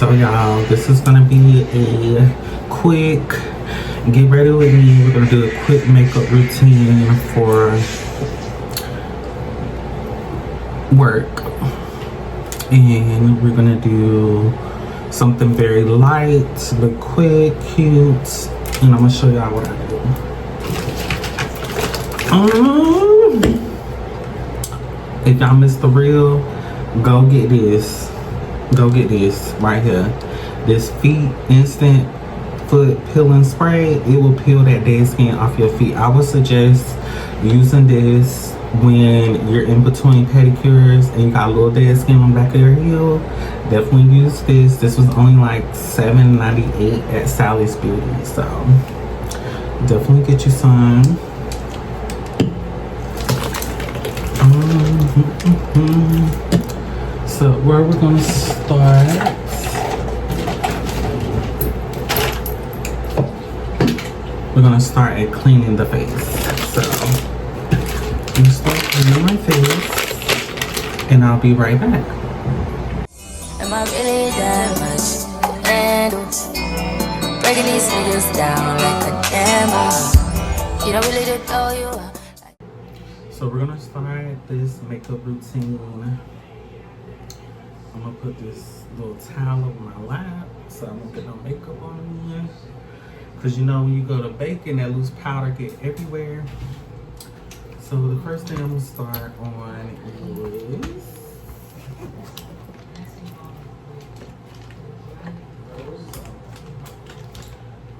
So y'all, this is gonna be a quick get ready with me. We're gonna do a quick makeup routine for work, and we're gonna do something very light but quick, cute, and I'm gonna show y'all what I do. If y'all missed the reel, go get this. Go get this right here. This Feet Instant Foot Peeling Spray. It will peel that dead skin off your feet. I would suggest using this when you're in between pedicures and you got a little dead skin on the back of your heel. Definitely use this. This was only like $7.98 at Sally's Beauty. So definitely get you some. So where we're gonna start, we're gonna start at cleaning the face. So I'm gonna start cleaning my face and I'll be right back. Am I really that much? And breaking these niggas down like a camera. You don't really know you. So we're gonna start this makeup routine. I'm gonna put this little towel over my lap so I won't get no makeup on me. Cause you know when you go to baking, that loose powder get everywhere. So the first thing I'm gonna start on is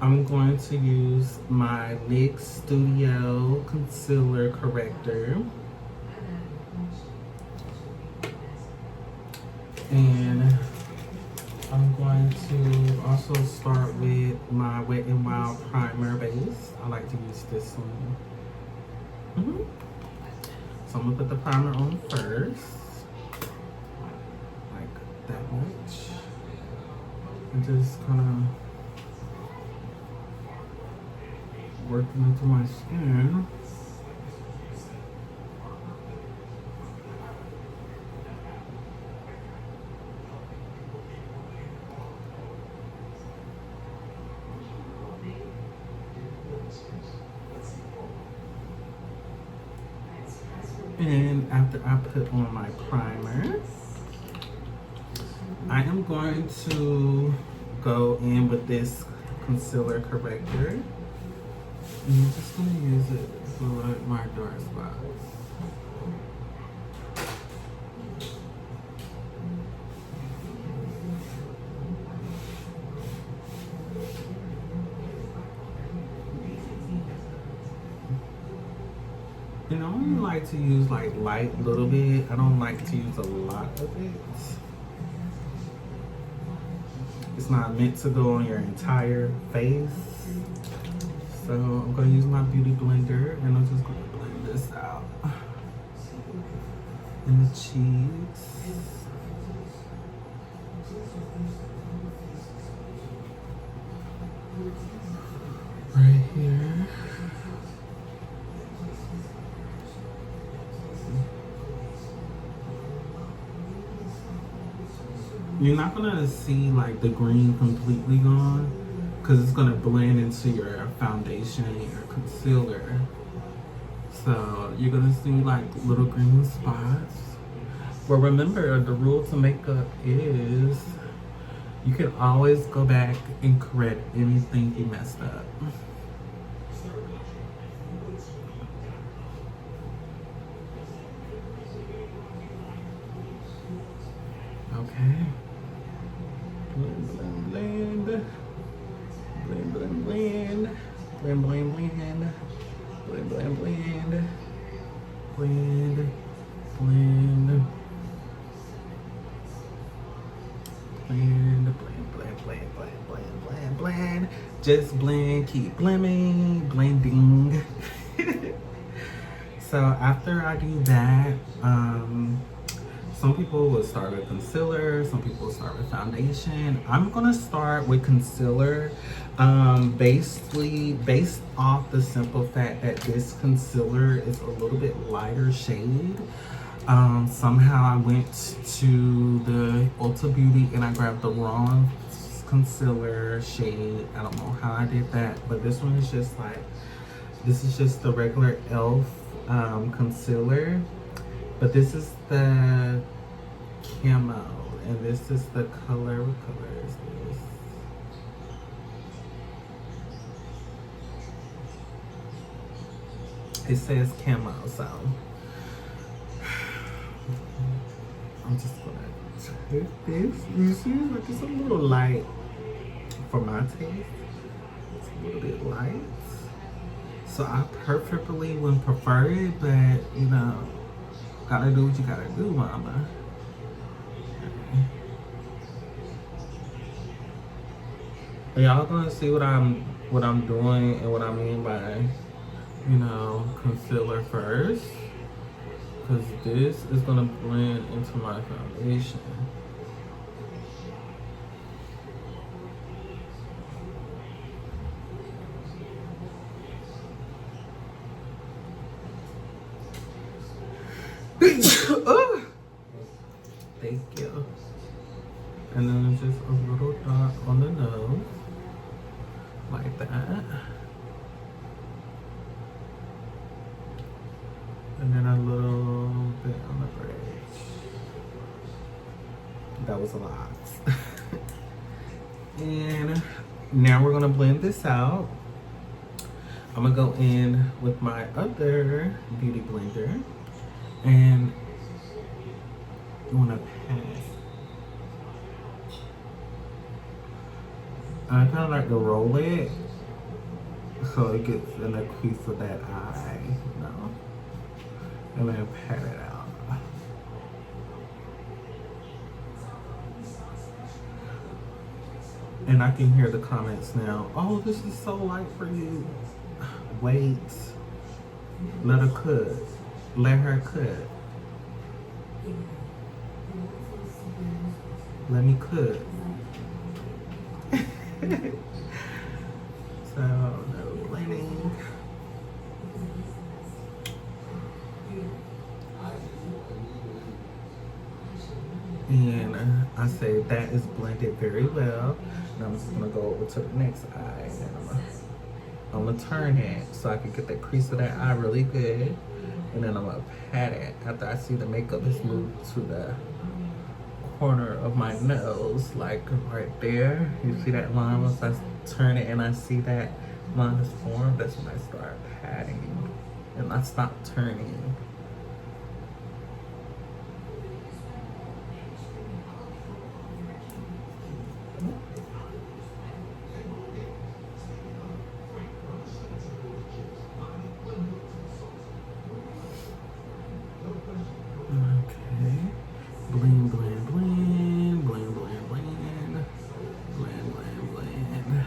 I'm going to use my NYX Studio Concealer Corrector. And I'm going to also start with my Wet n Wild Primer Base. I like to use this one. So I'm gonna put the primer on first. Like that much. And just kind of working into my skin. And after I put on my primer, I am going to go in with this concealer corrector. And I'm just going to use it for like my dark spots. And I only like to use like light little bit. I don't like to use a lot of it. It's not meant to go on your entire face. So I'm gonna use my beauty blender and I'm just gonna blend this out in the cheeks. Right here. You're not gonna see like the green completely gone because it's gonna blend into your foundation and your concealer. So you're gonna see like little green spots. But remember, the rule to makeup is you can always go back and correct anything you messed up. Okay. Blend, blend, blend. Blend, blend, blend. Blend, blend, blend. Blend, blend, blend. Blend, blend. Blend, blend, blend, blend, blend, blend, blend, blend. Just blend, keep blending. So after I do that, some people will start with concealer, some people will start with foundation. I'm gonna start with concealer, based off the simple fact that this concealer is a little bit lighter shade. Somehow I went to the Ulta Beauty and I grabbed the wrong concealer shade. I don't know how I did that, but this one is just like, this is just the regular e.l.f. Concealer, but this is the camo, and this is the color. What color is this? It says camo, so I'm just gonna take this. You see, like it's a little light for my taste. It's a little bit light. So I perfectly wouldn't prefer it, but you know, gotta do what you gotta do, mama. Y'all gonna see what I'm doing and what I mean by, you know, concealer first. Because this is going to blend into my foundation. Oh, thank you. And then just a little dot on the nose. Like that. And then a little bit on the bridge. That was a lot. And now we're gonna blend this out. I'm gonna go in with my other beauty blender and I'm gonna pat. I kind of like to roll it so it gets in the crease of that eye, you know. And then pat it out. And I can hear the comments now. Oh, this is so light for you. Wait. Let her cook. Let her cook. Let me cook. So, no blending. And I say that is blended very well. And I'm just gonna go over to the next eye and I'm gonna turn it so I can get the crease of that eye really good. And then I'm gonna pat it after I see the makeup has moved to the corner of my nose, like right there. You see that line? Once I turn it and I see that line is formed, that's when I start patting and I stop turning. Okay, blend, blend, blend, blend, blend, blend, blend, blend, blend.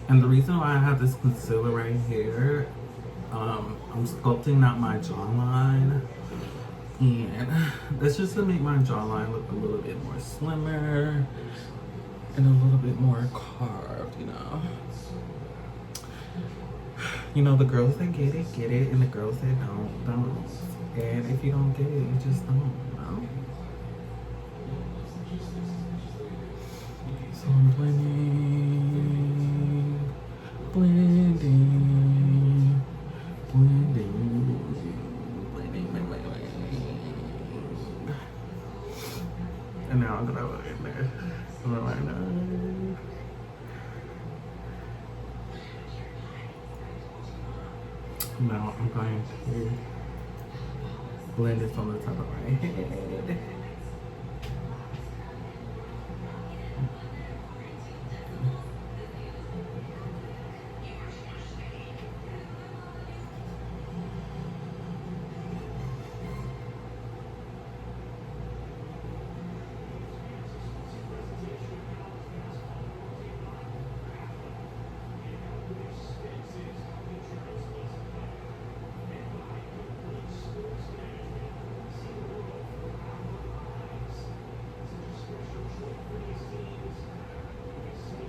And the reason why I have this concealer right here, I'm sculpting out my jawline, and that's just to make my jawline look a little bit more slimmer and a little bit more carved, you know. You know, the girls that get it, and the girls that don't. And if you don't get it, you just don't, you know? So I'm blending, blending, blending, blending, blending. And now I'm gonna look in there. I'm gonna line up. Now I'm going to blend this on the top of my head.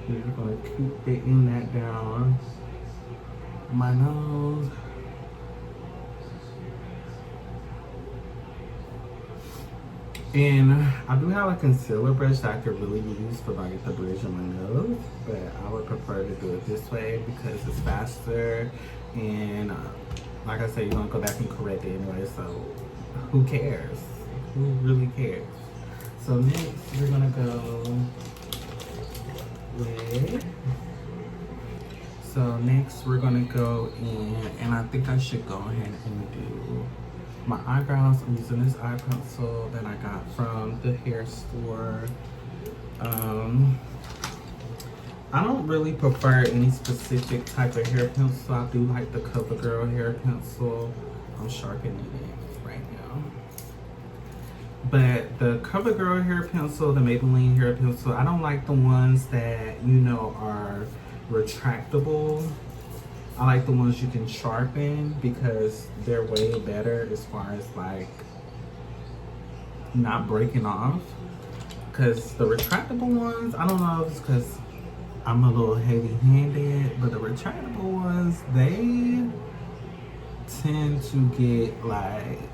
We're just gonna keep fitting that down my nose. And I do have a concealer brush that I could really use for like the bridge of my nose, but I would prefer to do it this way because it's faster. And like I said, you're gonna go back and correct it anyway, so who cares? Who really cares? So next we're gonna go with, so next we're gonna go in, and I think I should go ahead and do my eyebrows. I'm using this eye pencil that I got from the hair store. I don't really prefer any specific type of hair pencil. I do like the CoverGirl hair pencil. I'm sharpening it right now. But the CoverGirl hair pencil, the Maybelline hair pencil, I don't like the ones that, you know, are retractable. I like the ones you can sharpen because they're way better as far as like not breaking off. Because the retractable ones, I don't know if it's because I'm a little heavy-handed, but the retractable ones, they tend to get like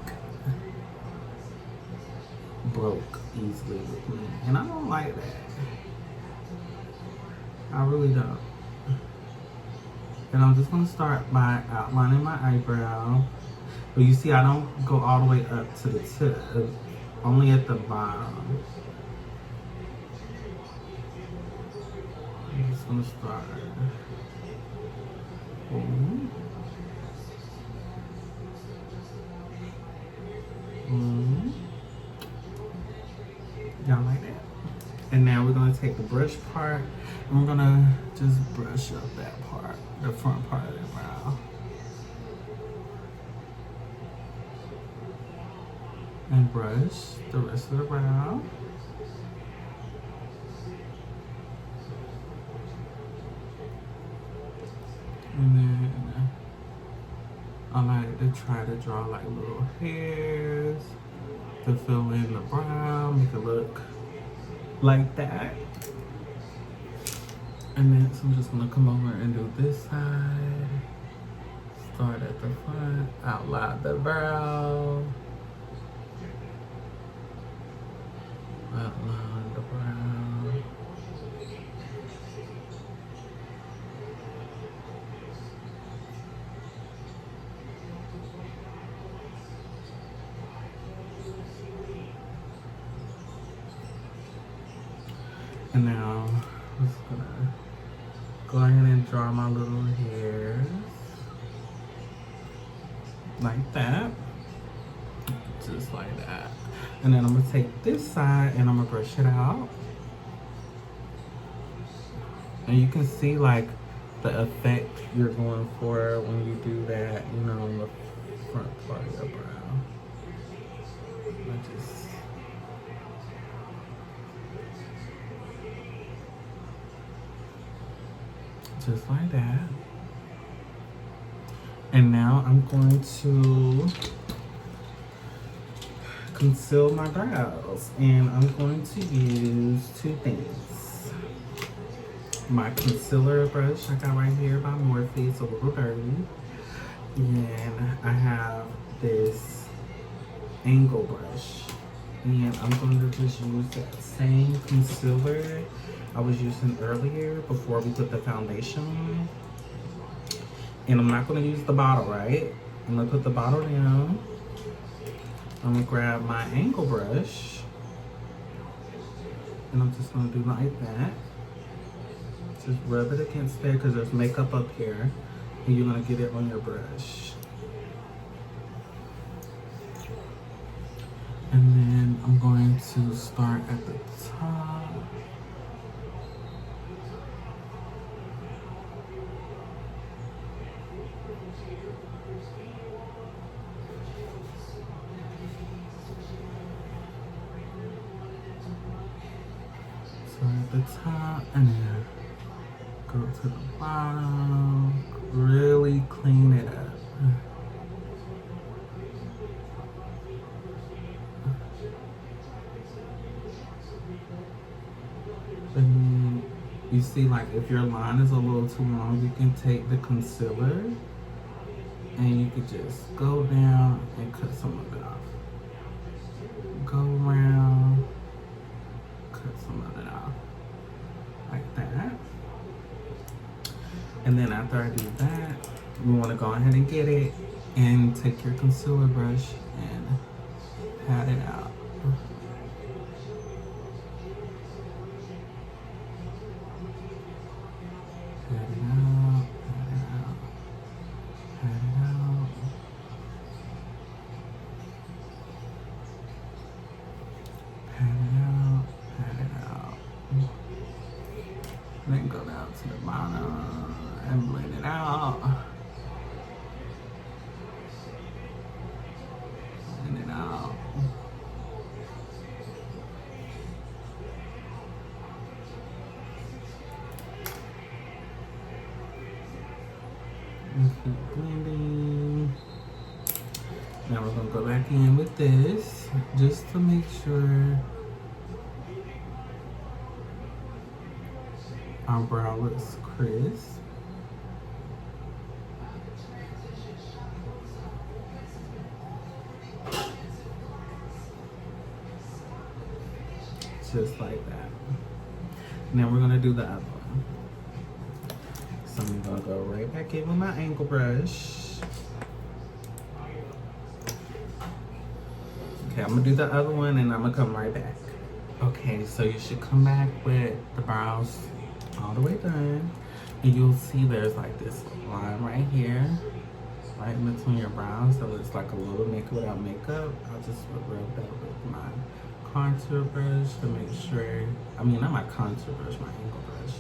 broke easily with me, and I don't like that. I really don't. And I'm just gonna start by outlining my eyebrow. But you see, I don't go all the way up to the tip, only at the bottom. I'm just gonna start. Boom. Boom. Y'all like that? And now we're gonna take the brush part and we're gonna just brush up that part, the front part of the brow. And brush the rest of the brow. And then I like to try to draw like little hairs to fill in the brow, make it look like that. And then so I'm just gonna come over and do this side. Start at the front, outline the brow. Outline the brow. And now I'm just gonna go ahead and draw my little hairs like that, just like that. And then I'm gonna take this side and I'm gonna brush it out. And you can see like the effect you're going for when you do that, you know, on the front part of your brow. Just like that. And now I'm going to conceal my brows, and I'm going to use two things. My concealer brush I got right here by Morphe, it's a little dirty. And I have this angle brush, and I'm going to just use that same concealer I was using earlier before we put the foundation on. And I'm not going to use the bottle, right? I'm going to put the bottle down. I'm going to grab my angle brush, and I'm just going to do like that. Just rub it against there because there's makeup up here, and you're going to get it on your brush. And then I'm going to start at the top. At the top, and then go to the bottom, really clean it up. And you see, like, if your line is a little too long, you can take the concealer and you can just go down and cut some of it off. go around, cut some of it off like that. And then after I do that, you want to go ahead and get it and take your concealer brush and pat it out. Pat it out, pat it out, pat it out. Pat it out, pat it out. Then go down to the bottom and blend it out. Blend it out. And keep blending. Now we're gonna go back in with this just to make sure our brow looks crisp. Just like that. Now we're gonna do the other one. So I'm gonna go right back in with my angle brush. Okay, I'm gonna do the other one and I'm gonna come right back. Okay, so you should come back with the brows all the way done. And you'll see there's like this line right here, right in between your brows. So it's like a little makeup without makeup. I'll just rub that with my contour brush to make sure, not my contour brush, my angle brush,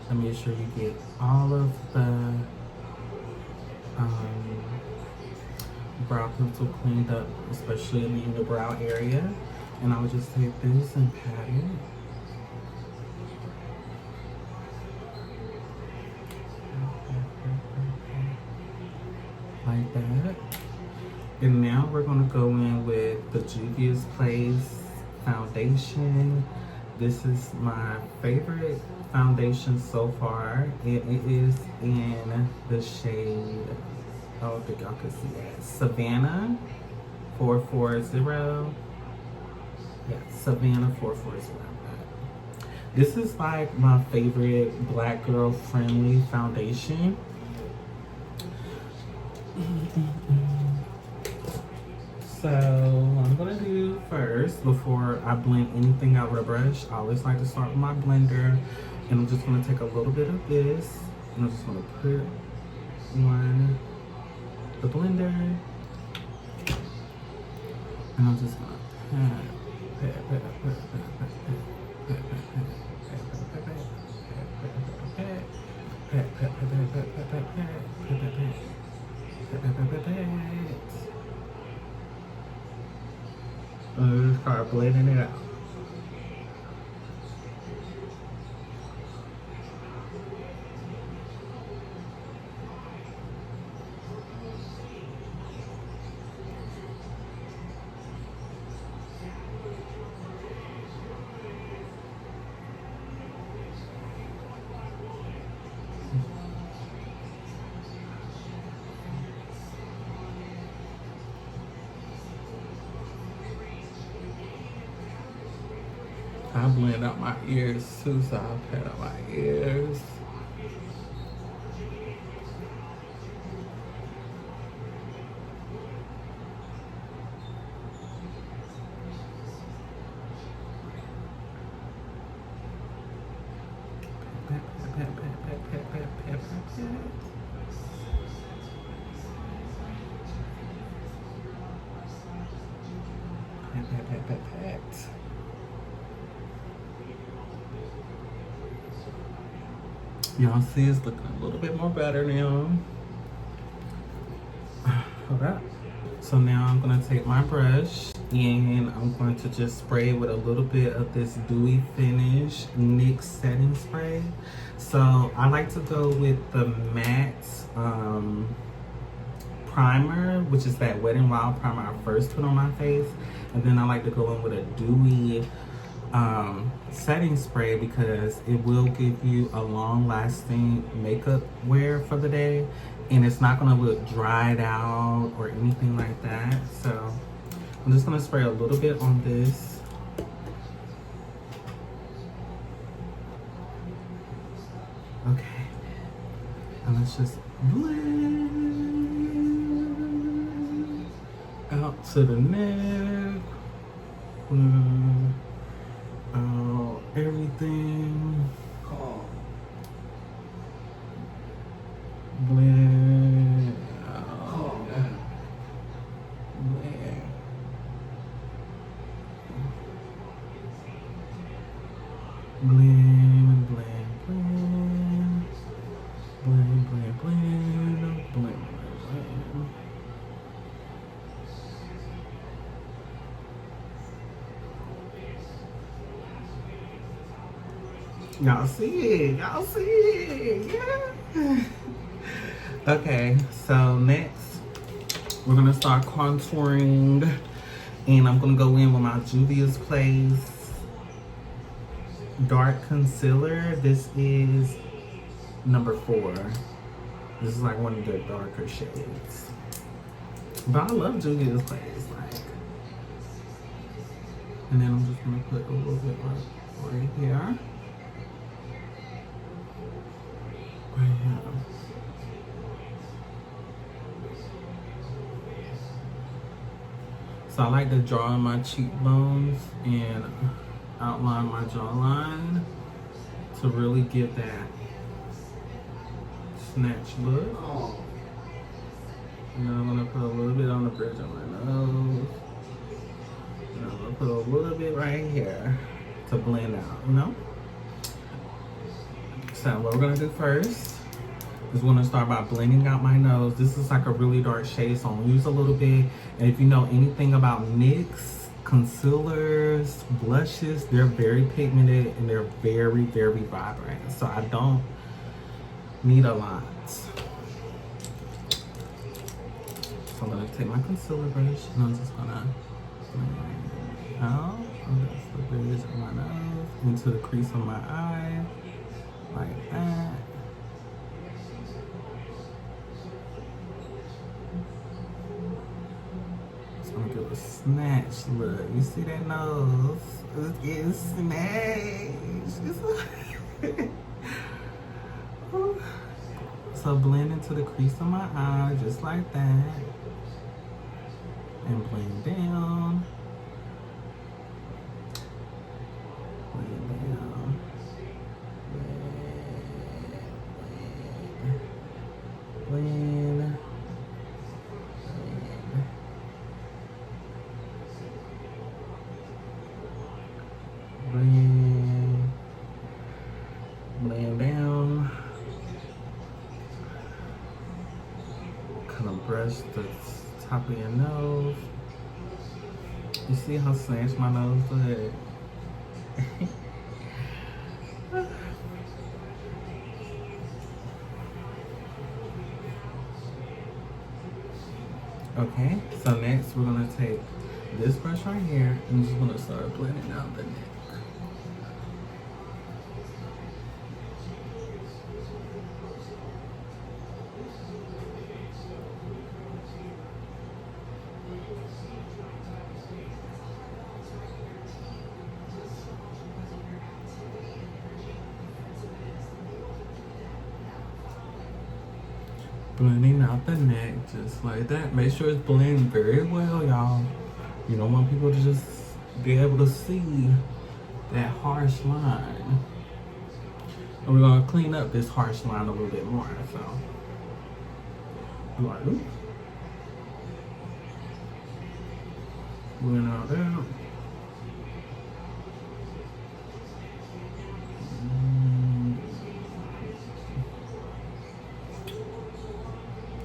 to make sure you get all of the brow pencil cleaned up, especially in the brow area. And I would just take this and pat it. Like that. And now we're gonna go in with the Juvia's Place foundation. This is my favorite foundation so far. It is in the shade, I don't think y'all can see that, Savannah 440. Yeah, Savannah 440. This is like my favorite black girl friendly foundation. So what I'm gonna do first, before I blend anything out with a brush, I always like to start with my blender, and I'm just gonna take a little bit of this, and I'm just gonna put on the blender, and I'm just gonna pat. And just start blending it out. I blend out my ears too, so I'll pat out my ears. Pat, pat, pat, pat, pat, pat, pat, pat, pat. Pat, pat, pat, pat, pat. Y'all see it's looking a little bit more better now. Hold up. So now I'm gonna take my brush and I'm going to just spray with a little bit of this Dewy Finish NYX setting spray. So I like to go with the matte primer, which is that Wet n Wild primer I first put on my face. And then I like to go in with a dewy setting spray because it will give you a long-lasting makeup wear for the day, and it's not going to look dried out or anything like that. So I'm just gonna spray a little bit on this. Okay. And let's just blend out to the neck. Blend out everything. Blend out. Blend. Blend, blend, blend. Blend, blend, blend. Blend, blend, blend. Y'all see it. Y'all see it. Yeah. Okay, so next we're gonna start contouring, and I'm gonna go in with my Juvia's Place dark concealer. This is number 4. This is like one of the darker shades, but I love Juvia's Place. Like, and then I'm just gonna put a little bit right here. Right here. So I like to draw in my cheekbones and outline my jawline to really get that snatch look. And then I'm gonna put a little bit on the bridge of my nose. And I'm gonna put a little bit right here to blend out, you know? So what we're gonna do first is we're gonna start by blending out my nose. This is like a really dark shade, so I'm gonna use a little bit. And if you know anything about NYX, concealers, blushes, they're very pigmented and they're very, very vibrant. So I don't need a lot. So I'm gonna take my concealer brush and I'm just gonna blend out the bridge of my nose into the crease of my eye, like that. Just gonna give a snatch look. You see that nose? It's getting snatched. So blend into the crease of my eye, just like that. And blend down. Blend down. Blend. Blend. Blend down. Kind of brush the top of your nose. You see how snatched my nose look? Okay, so next we're gonna take this brush right here and just gonna start blending out the neck. Blending out the neck just like that. Make sure it's blending very well, y'all. You don't want people to just be able to see that harsh line. And we're gonna clean up this harsh line a little bit more, so. Like, oops. Blend out that.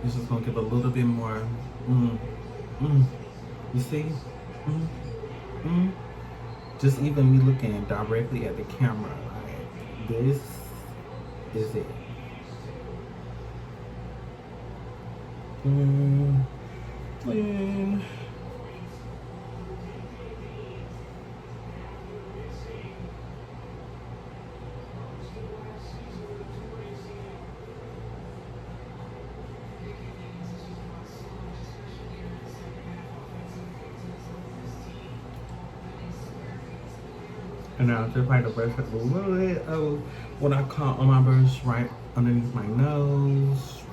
It's just gonna give a little bit more. You see? Just even me looking directly at the camera, like this is it. And I'll just like to brush up a little bit of what I caught on my brush right underneath my nose.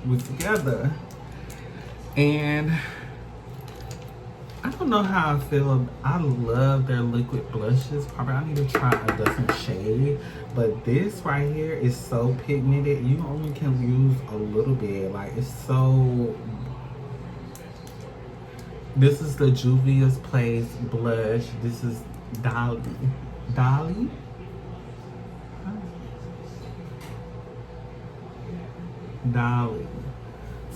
We together. And I don't know how I feel. I love their liquid blushes. Probably I need to try a different shade. But this right here is so pigmented. You only can use a little bit. Like, it's so... This is the Juvia's Place blush. This is Dolly. Dolly? Dolly.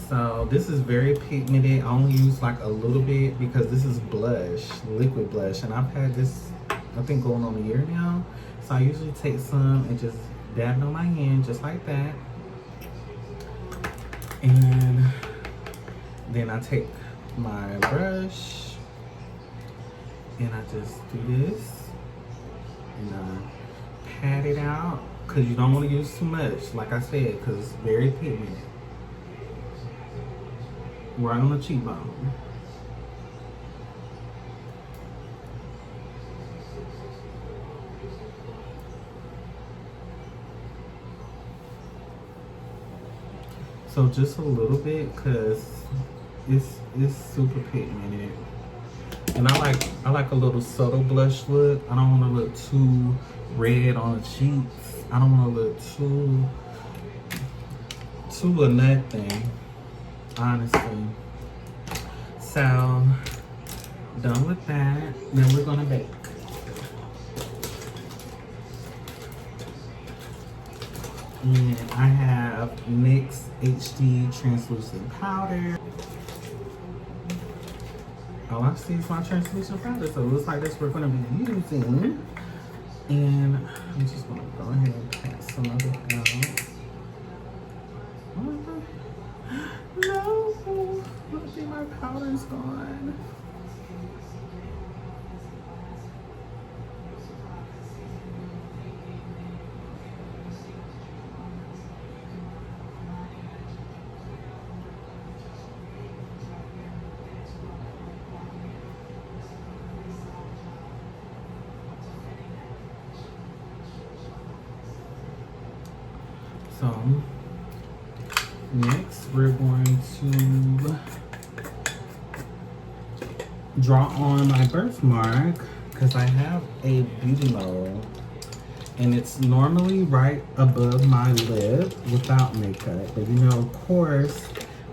So this is very pigmented. I only use like a little bit because this is blush, liquid blush, and I've had this I think going on a year now. So I usually take some and just dab it on my hand just like that, and then I take my brush and I just do this and I pat it out because you don't want to use too much, like I said, because it's very pigmented. Right on the cheekbone. So just a little bit, cause it's super pigmented, and I like a little subtle blush look. I don't want to look too red on the cheeks. I don't want to look too or nothing. Honestly. So done with that. Then we're gonna bake. And I have NYX HD translucent powder. All I see is my translucent powder, so it looks like that's what we're gonna be using. And I'm just gonna go ahead and pat some of it out. No, I think my powder's gone. So next, we're going to draw on my birthmark because I have a beauty mole, and it's normally right above my lip without makeup. But you know, of course,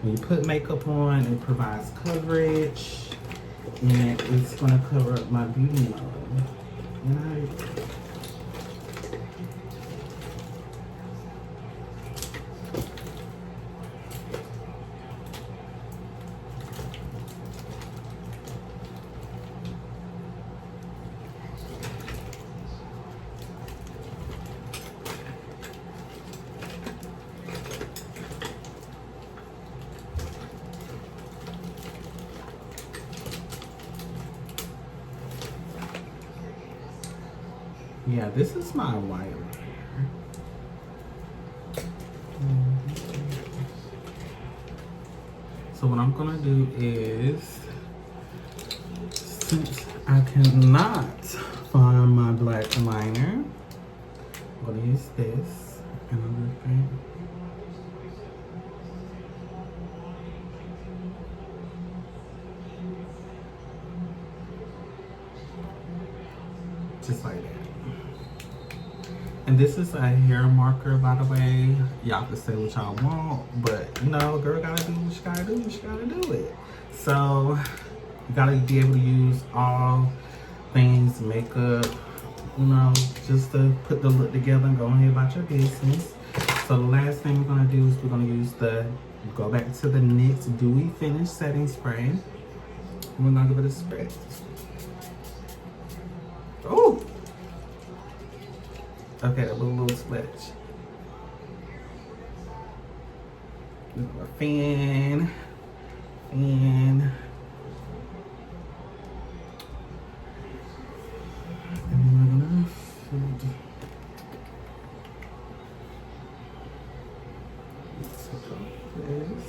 when you put makeup on, it provides coverage, and it's going to cover up my beauty mole. And yeah, this is my white liner. So what I'm gonna do is, since I cannot find my black liner, I'm gonna use this, and I'm gonna just like that. And this is a hair marker, by the way. Y'all can say what y'all want, but you know, girl gotta do what you gotta do. You gotta do it. So you gotta be able to use all things, makeup, you know, just to put the look together and go ahead about your business. So the last thing we're gonna do is we're gonna use go back to the NYX Dewy Finish Setting Spray. And we're gonna give it a spray. Oh! Okay, that was a little splash. A fan. And we're gonna fold. Let's take off this.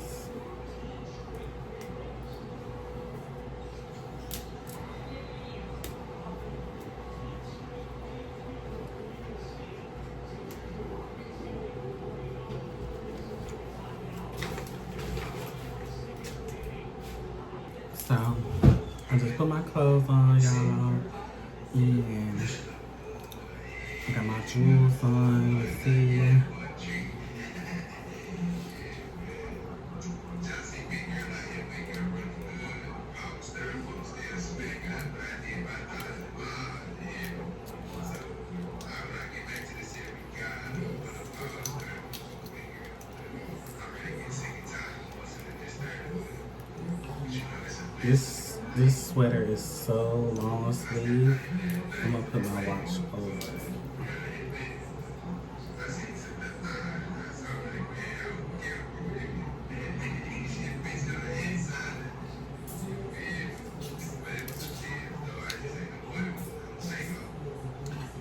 just put my clothes on, y'all. And I got my jewels on, you see. This sweater is so long sleeve. I'm gonna put my watch over it.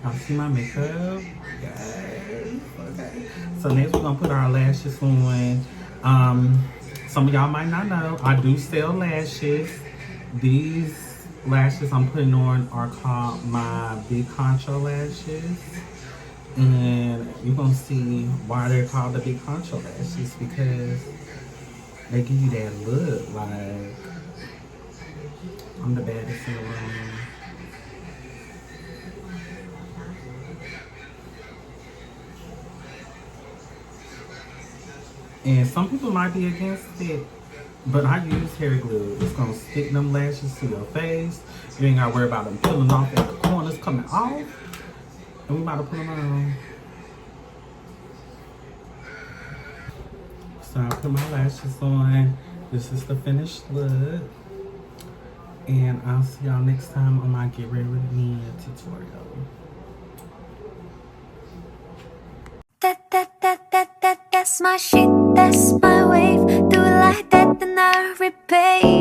Y'all see my makeup? Yes. Okay. So next we're gonna put our lashes on. Some of y'all might not know, I do sell lashes. These lashes I'm putting on are called my big honcho lashes. And you're gonna see why they're called the big honcho lashes, because they give you that look like I'm the baddest in the room. And some people might be against it, but I use hair glue. It's gonna stick them lashes to your face. You ain't gotta worry about them peeling off at the corners coming off. And we about to put them on. So I put my lashes on. This is the finished look. And I'll see y'all next time on my Get Ready With Me tutorial. That's my shit, that's my wave. Do it like that, then I repay.